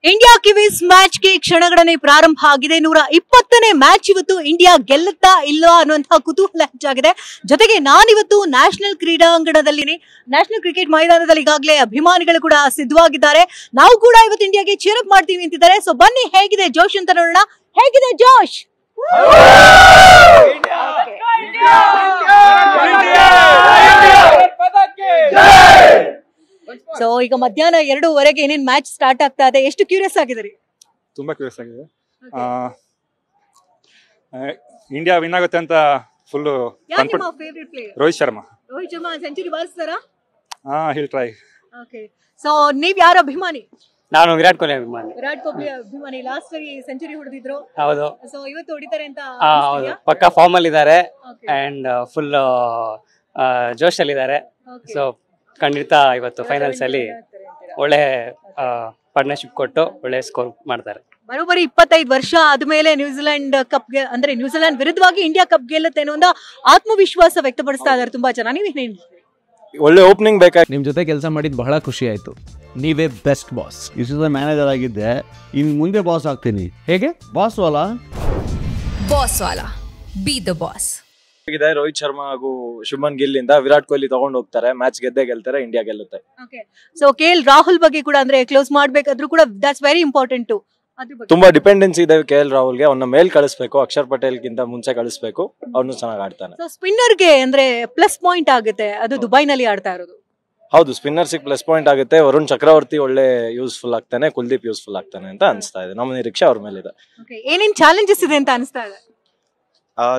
India Kiwis match ಗೆ ಕ್ಷಣಗಣನೆ ಪ್ರಾರಂಭ ಆಗಿದೆ. 120ನೇ ಮ್ಯಾಚ್ ಇವತ್ತು ಇಂಡಿಯಾ ಗೆಲ್ಲುತ್ತಾ ಇಲ್ಲೋ ಅನ್ನುವಂತಹ ಕುತೂಹಲ ಹೆಚ್ಚಾಗಿದೆ. ಜೊತೆಗೆ ನಾನಿವತ್ತು ನ್ಯಾಷನಲ್ ಕ್ರೀಡಾಂಗಣದಲ್ಲಿ ನ್ಯಾಷನಲ್ ಕ್ರಿಕೆಟ್ ಮೈದಾನದಲ್ಲಿ ಈಗಾಗಲೇ ಅಭಿಮಾನಿಗಳು ಕೂಡ ಸಿದ್ಧವಾಗಿದ್ದಾರೆ. ನಾವು ಕೂಡ ಇವತ್ತು ಇಂಡಿಯಾಗೆ ಚೀರ್ ಅಪ್ ಮಾಡ್ತೀವಿ ಅಂತಿದ್ದಾರೆ. ಸೊ ಬನ್ನಿ, ಹೇಗಿದೆ ಜೋಶ್ ಅಂತ ನೋಡೋಣ. ಹೇಗಿದೆ ಜೋಶ್? ಸೊ ಈಗ ಮಧ್ಯಾಹ್ನ 2:15 ಏನೇನ್ ಮ್ಯಾಚ್ ಸ್ಟಾರ್ಟ್ ಆಗ್ತಾ ಇದೆ, ಎಷ್ಟು ಕ್ಯೂರಿಯಸ್ ಆಗಿದ್ದೀರಿ? ತುಂಬಾ ಕ್ಯೂರಿಯಸ್ ಆಗಿದೆ. ಇಂಡಿಯಾ ವಿನ್ ಆಗುತ್ತೆ ಅಂತ ಫುಲ್ ರೋಹಿತ್ ಶರ್ಮಾ ಸೆಂಚುರಿ ಬಾರಿಸ್ತಾರಾ? ಹಿಲ್ ಟ್ರೈ. ಓಕೆ, ಸೊ ನೀವ್ ಯಾರ ಅಭಿಮಾನಿ? ನಾನು ವಿರಾಟ್ ಕೊಹ್ಲಿ ಅಭಿಮಾನಿ. ವಿರಾಟ್ ಕೊಹ್ಲಿ ಅಭಿಮಾನಿ. ಲಾಸ್ಟ್ ಸರಿ ಸೆಂಚುರಿ ಹೊಡೆದಿದ್ರು. ಹೌದು. ಸೊ ಇವತ್ತು ಹೊಡಿತಾರೆ ಅಂತ? ಹೌದು, ಪಕ್ಕಾ ಫಾರ್ಮ್ ಅಲ್ಲಿ ಇದ್ದಾರೆ ಅಂಡ್ ಫುಲ್ ಜೋಶ್ ಅಲ್ಲಿ ಇದ್ದಾರೆ. ಸೊ ಖಂಡಿತ ಇವತ್ತು ಫೈನಲ್ಸ್ ಅಲ್ಲಿ ಒಳ್ಳೆ ಪಾರ್ಟ್ನರ್ಶಿಪ್ ಕೊಟ್ಟು ಒಳ್ಳೆ ಸ್ಕೋರ್ ಮಾಡ್ತಾರೆ. ಬರೋಬ್ಬರಿ 25 ವರ್ಷ ಆದ್ಮೇಲೆ ನ್ಯೂಜಿಲೆಂಡ್ ಕಪ್ ಅಂದ್ರೆ ನ್ಯೂಜಿಲೆಂಡ್ ವಿರುದ್ಧವಾಗಿ ಇಂಡಿಯಾ ಕಪ್ ಗೆಲ್ಲುತ್ತೆ ಅನ್ನೋ ಒಂದು ಆತ್ಮವಿಶ್ವಾಸ ವ್ಯಕ್ತಪಡಿಸ್ತಾ ಇದ್ದಾರೆ ತುಂಬಾ ಜನ. ನೀವೇನ್ ಒಳ್ಳೆ ಓಪನಿಂಗ್ ಬೇಕಾಗಿ ನಿಮ್ ಜೊತೆ ಕೆಲಸ ಮಾಡಿದ್ ಬಹಳ ಖುಷಿ ಆಯ್ತು. ನೀವೇ ಬೆಸ್ಟ್ ಬಾಸ್. ಇಷ್ಟು ಮ್ಯಾನೇಜರ್ ಆಗಿದ್ದೆ, ಇನ್ ಮುಂದೆ ಬಾಸ್ ಆಗ್ತೀನಿ. ಹೇಗೆ boss Vala? Boss Vala, B the boss. Rohit Sharma ಹಾಗೂ ಶುಭ್ಮನ್ ಗಿಲ್ ಇಂದ ವಿರಾಟ್ ಕೊಹ್ಲಿ ತಗೊಂಡು ಹೋಗ್ತಾರೆ. ಮ್ಯಾಚ್ ಗೆದ್ದೇ ಗೆಲ್ತಾರೆ, ಇಂಡಿಯಾ ಗೆಲ್ಲುತ್ತೆ. ಸೊ KL ರಾಹುಲ್ ಬಗ್ಗೆ ಕೂಡ ಅಂದ್ರೆ ಕ್ಲೋಸ್ ಮಾಡ್ಬೇಕಾದ್ರೂ ಕೂಡ ದಟ್ಸ್ ವೆರಿ ಇಂಪಾರ್ಟೆಂಟ್. ತುಂಬಾ ಡಿಪೆಂಡೆನ್ಸಿ ಇದೆ KL ರಾಹುಲ್ಗೆ. ಅವನ್ನ ಮೇಲ್ ಕಳಿಸ್ಬೇಕು, ಅಕ್ಷರ್ ಪಟೇಲ್ ಗಿಂತ ಮುಂಚೆ ಕಳಿಸ್ಬೇಕು. ಅವ್ನು ಚೆನ್ನಾಗಿ ಆಡ್ತಾನೆ. ಸೊ ಸ್ಪಿನ್ನರ್ಗೆ ಅಂದ್ರೆ ಪ್ಲಸ್ ಪಾಯಿಂಟ್ ಆಗುತ್ತೆ, ಅದು ದುಬೈನಲ್ಲಿ ಆಡ್ತಾ ಇರೋದು. ಹೌದು, ಸ್ಪಿನ್ನರ್ಸ್ ಪ್ಲಸ್ ಪಾಯಿಂಟ್ ಆಗುತ್ತೆ. ವರುಣ್ ಚಕ್ರವರ್ತಿ ಒಳ್ಳೆ ಯೂಸ್ಫುಲ್ ಆಗ್ತಾನೆ, ಕುಲ್ದೀಪ್ ಯೂಸ್ಫುಲ್ ಆಗ್ತಾನೆ ಅಂತ ಅನಿಸ್ತಾ ಇದೆ. ನಮ್ಮ ನಿರೀಕ್ಷೆ ಅವ್ರ ಮೇಲಿದೆ. ಏನೇನ್ ಚಾಲೆಂಜಸ್ ಇದೆ ಅಂತ ಅನಿಸ್ತಾ ಇದೆ?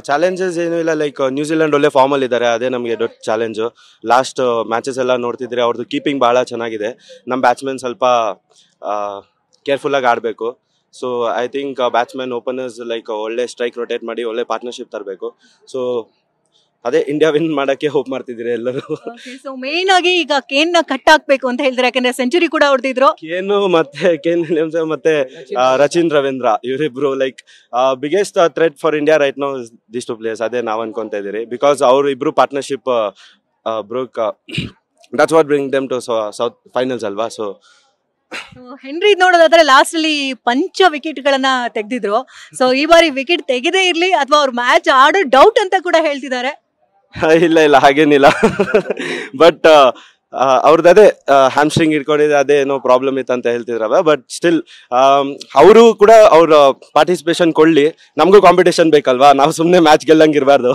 ಚಾಲೆಂಜಸ್ ಏನು ಇಲ್ಲ, ಲೈಕ್ ನ್ಯೂಜಿಲೆಂಡ್ ಒಳ್ಳೆ ಫಾರ್ಮ್ ಅಲ್ಲಿ ಇದ್ದಾರೆ, ಅದೇ ನಮಗೆ ದೊಡ್ಡ ಚಾಲೆಂಜ್. ಲಾಸ್ಟ್ ಮ್ಯಾಚಸ್ ಎಲ್ಲ ನೋಡ್ತಿದ್ರೆ ಅವ್ರದ್ದು ಕೀಪಿಂಗ್ ಬಹಳ ಚೆನ್ನಾಗಿದೆ. ನಮ್ಮ ಬ್ಯಾಟ್ಸ್ಮನ್ ಸ್ವಲ್ಪ ಕೇರ್ಫುಲ್ ಆಗಿ ಆಡಬೇಕು. So I think batsman openers like ಒಳ್ಳೆ ಸ್ಟ್ರೈಕ್ ರೊಟೇಟ್ ಮಾಡಿ ಒಳ್ಳೆ ಪಾರ್ಟ್ನರ್ಶಿಪ್ ತರಬೇಕು. ಸೊ ಅದೇ ಇಂಡಿಯಾ ವಿನ್ ಮಾಡಕ್ಕೆ ಹೋಪ್ ಮಾಡ್ತಿದ್ದೀರಿ ಎಲ್ಲರೂ. ಸೊ ಮೇನ್ ಆಗಿ ಈಗ ಕೇನ್ ನ ಕಟ್ ಹಾಕ್ಬೇಕು ಅಂತ ಹೇಳಿದ್ರೆ, ಯಾಕಂದ್ರೆ ಸೆಂಚುರಿ ಕೂಡ ಹೊಡೆದಿದ್ರು. ಕೇನ್ ಮತ್ತೆ ರಚಿನ್ ರವೀಂದ್ರ ಇವರಿಬ್ರು like biggest threat for India right now this two players. ಅದೇ ನಾವ್ ಅನ್ಕೊಂತ ಇದೀರಿ, ಬಿಕಾಸ್ ಅವ್ರು ಇಬ್ರು partnership broke. That's what bring them to south finals ಅಲ್ವಾ. ಸೊ ಹೆನ್ರಿ ನೋಡೋದಾದ್ರೆ ಲಾಸ್ಟ್ ಅಲ್ಲಿ ಪಂಚ ವಿಕೆಟ್ ಗಳನ್ನ ತೆಗೆದಿದ್ರು. ಸೊ ಈ ಬಾರಿ ವಿಕೆಟ್ ತೆಗೆದೇ ಇರ್ಲಿ ಅಥವಾ ಅವ್ರ ಮ್ಯಾಚ್ ಆಡೋ ಡೌಟ್ ಅಂತ ಕೂಡ ಹೇಳ್ತಿದ್ದಾರೆ. ಇಲ್ಲ ಹಾಗೇನಿಲ್ಲ, ಬಟ್ ಅವ್ರದ್ದು ಅದೇ ಹ್ಯಾಮ್ಸ್ಟ್ರಿಂಗ್ ಇಟ್ಕೊಂಡಿದೆ, ಅದೇ ಏನೋ ಪ್ರಾಬ್ಲಮ್ ಇತ್ತು ಅಂತ ಹೇಳ್ತಿದ್ರವ. ಬಟ್ ಸ್ಟಿಲ್ ಅವರು ಕೂಡ ಅವ್ರ ಪಾರ್ಟಿಸಿಪೇಷನ್ ಕೊಡ್ಲಿ. ನಮಗೂ ಕಾಂಪಿಟೇಷನ್ ಬೇಕಲ್ವಾ, ನಾವು ಸುಮ್ಮನೆ ಮ್ಯಾಚ್ ಗೆಲ್ಲಂಗಿರ್ಬಾರ್ದು.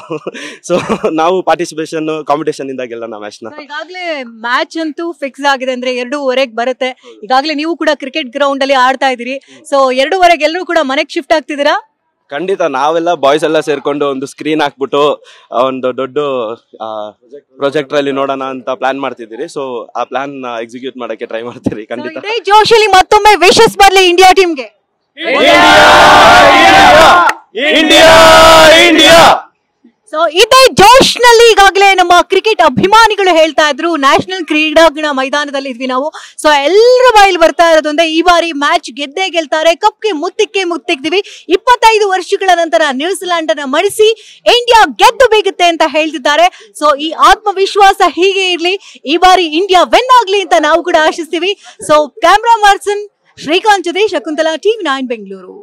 ಸೊ ನಾವು ಪಾರ್ಟಿಸಿಪೇಷನ್ ಕಾಂಪಿಟೇಷನ್ ಇಂದ ಗೆಲ್ಲೋಣ ಮ್ಯಾಚ್ ನ. ಈಗಾಗಲೇ ಮ್ಯಾಚ್ ಅಂತೂ ಫಿಕ್ಸ್ ಆಗಿದೆ, ಅಂದ್ರೆ 2:15 ಬರುತ್ತೆ. ಈಗಾಗಲೇ ನೀವು ಕೂಡ ಕ್ರಿಕೆಟ್ ಗ್ರೌಂಡ್ ಅಲ್ಲಿ ಆಡ್ತಾ ಇದೀರಿ. ಸೊ 2:15 ಎಲ್ಲರೂ ಕೂಡ ಮನೆಗೆ ಶಿಫ್ಟ್ ಆಗ್ತಿದ್ದೀರಾ? ಖಂಡಿತ. ನಾವೆಲ್ಲ ಬಾಯ್ಸ್ ಎಲ್ಲ ಸೇರ್ಕೊಂಡು ಒಂದು ಸ್ಕ್ರೀನ್ ಹಾಕ್ಬಿಟ್ಟು ಒಂದು ದೊಡ್ಡ ಪ್ರೊಜೆಕ್ಟರ್ ಅಲ್ಲಿ ನೋಡೋಣ ಅಂತ ಪ್ಲಾನ್ ಮಾಡ್ತಿದ್ದೀರಿ. ಸೊ ಆ ಪ್ಲಾನ್ ಎಕ್ಸಿಕ್ಯೂಟ್ ಮಾಡಕ್ಕೆ ಟ್ರೈ ಮಾಡ್ತೀರಿ ಖಂಡಿತ. ಜೋಶಲ್ಲಿ ಮತ್ತೊಮ್ಮೆ ವಿಶಸ್ ಬರ್ಲಿ ಇಂಡಿಯಾ ಟೀಮ್ಗೆ. ಸೊ ಇದೇ ಜೋಶ್ ನಲ್ಲಿ ಈಗಾಗಲೇ ನಮ್ಮ ಕ್ರಿಕೆಟ್ ಅಭಿಮಾನಿಗಳು ಹೇಳ್ತಾ ಇದ್ರು, ನ್ಯಾಷನಲ್ ಕ್ರೀಡಾಂಗಣ ಮೈದಾನದಲ್ಲಿ ಇದ್ವಿ ನಾವು. ಸೊ ಎಲ್ಲರ ಬಾಯಲ್ಲಿ ಬರ್ತಾ ಇರೋದಂದ್ರೆ ಈ ಬಾರಿ ಮ್ಯಾಚ್ ಗೆದ್ದೇ ಗೆಲ್ತಾರೆ, ಕಪ್ಗೆ ಮುತ್ತಿಕ್ತೀವಿ. 25 ವರ್ಷಗಳ ನಂತರ ನ್ಯೂಜಿಲೆಂಡ್ ಅನ್ನ ಮಣಿಸಿ ಇಂಡಿಯಾ ಗೆದ್ದು ಬೇಗುತ್ತೆ ಅಂತ ಹೇಳ್ತಿದ್ದಾರೆ. ಸೊ ಈ ಆತ್ಮವಿಶ್ವಾಸ ಹೀಗೆ ಇರ್ಲಿ, ಈ ಬಾರಿ ಇಂಡಿಯಾ ವಿನ್ ಆಗ್ಲಿ ಅಂತ ನಾವು ಕೂಡ ಆಶಿಸ್ತೀವಿ. ಸೊ ಕ್ಯಾಮ್ರಾ ಪರ್ಸನ್ ಶ್ರೀಕಾಂತ್ ಜೊತೆ ಶಕುಂತಲಾ, TV9 ಬೆಂಗಳೂರು.